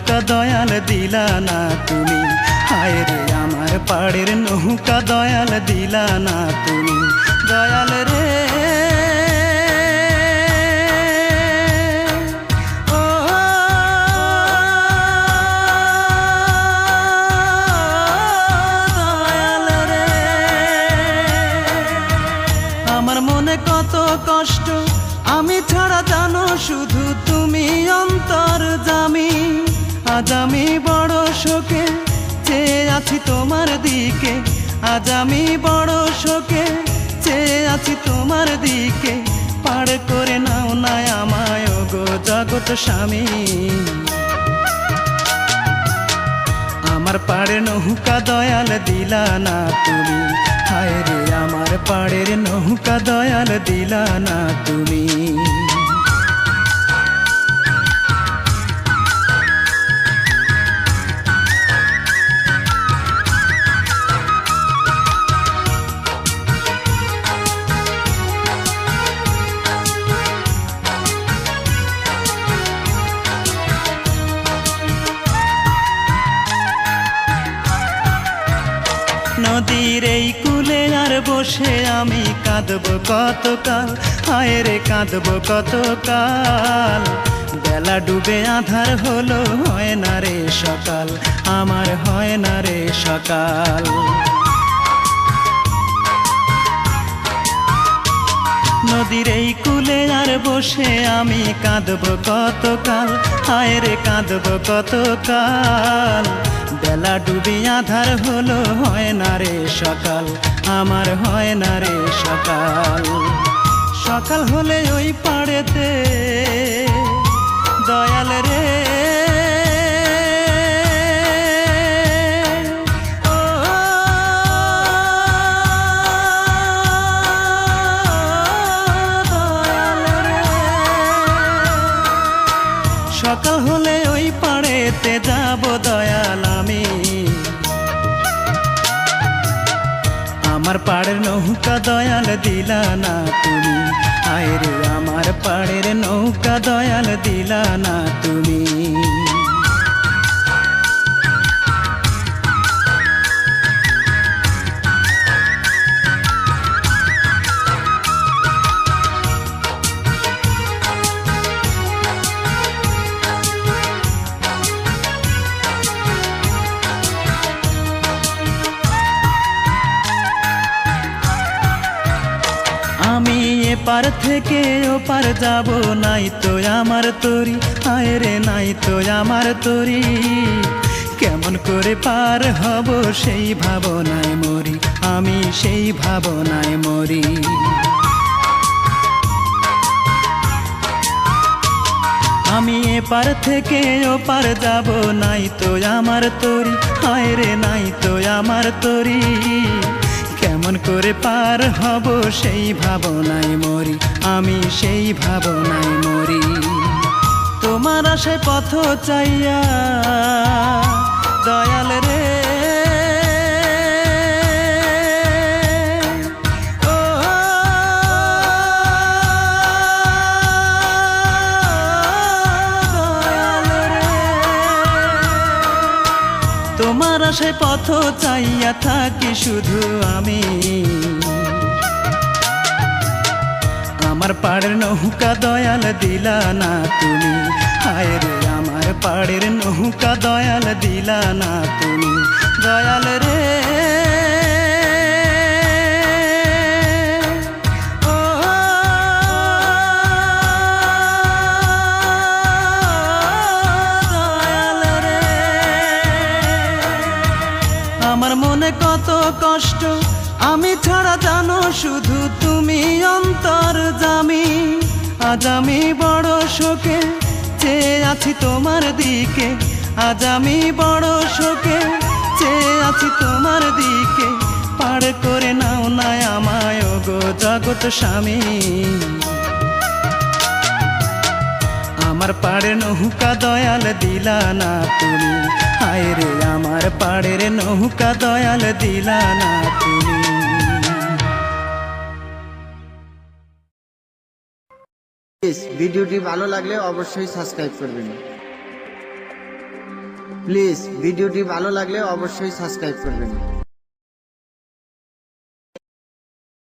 নৌকা দয়াল দিলা না তুমি, হায় রে আমার পাড়ের নৌকা দয়াল দিলা না তুমি, দয়াল রে আমার মনে কত কষ্ট, আমি ছাড়া জানো শুধু তুমি অন্তর্যামী। আজ আমি বড় শোকে চেয়ে আছি তোমার দিকে, আজ আমি বড় শোকে চেয়ে আছি তোমার দিকে, পার করে নাও না আমায় গো জগৎ স্বামী। আমার পাড়ে নৌকা দয়াল দিলা না তুমি, হায় রে আমার পাড়ের নৌকা দয়াল দিলা না তুমি। নদীর এই কূলে আর বসে আমি কাঁদব কতকাল, হায় রে কাঁদব কতকাল। বেলা ডুবে আধার হলো, হয় না রে সকাল, আমার হয় না রে সকাল। নদীর এই কূলে আর বসে আমি কাঁদব কতকাল, হায় রে কাঁদব কতকাল। বেলা ডুবে আধার হলো, হয় না রে সকাল, আমার হয় না রে সকাল। সকাল হলে ওই পাড়েতে দয়াল রে সকাল হলে ওই পাড়েতে যাব দয়াল আমি। আমার পাড়ের নৌকা দয়াল দিলা না তুমি, হায় রে আমার পাড়ের নৌকা দয়াল দিলা না তুমি। আমি এপার থেকে ওপার যাব, নাই তো আমার তরি, হায় রে নাই তো আমার তরি। কেমন করে পার হব সেই ভাবনায় মরি, আমি সেই ভাবনায় মরি। আমি এপার থেকে ওপার যাব, নাই তো আমার তরি, হায় রে নাই তো আমার তরি। কেমন করে পার হব সেই ভাবনায় মরি, আমি সেই ভাবনায় মরি। তোমার আশায় পথ চাইয়া দয়াল রে তোমার আশায় পথ চাইয়া থাকি শুধু আমি। আমার পাড়ের নৌকা দয়াল দিলা না তুমি, হায় রে আমার পাড়ের নৌকা দয়াল দিলা না তুমি, দয়াল রে আমার মনে কত কষ্ট, আমি ছাড়া জানো শুধু তুমি অন্তর্যামী। আজ আমি বড় শোকে চেয়ে আছি তোমার দিকে, আজ আমি বড় শোকে চেয়ে আছি তোমার দিকে, পার করে নাও না আমায় গো জগৎ স্বামী। আমার পাড়ের নৌকা দয়াল দিলা না তুমি, হায় রে আমার পাড়ের নৌকা দয়াল দিলা না তুমি। ভিডিওটি ভালো লাগলে অবশ্যই সাবস্ক্রাইব করবেন। প্লিজ ভিডিওটি ভালো লাগলে অবশ্যই সাবস্ক্রাইব করবেন।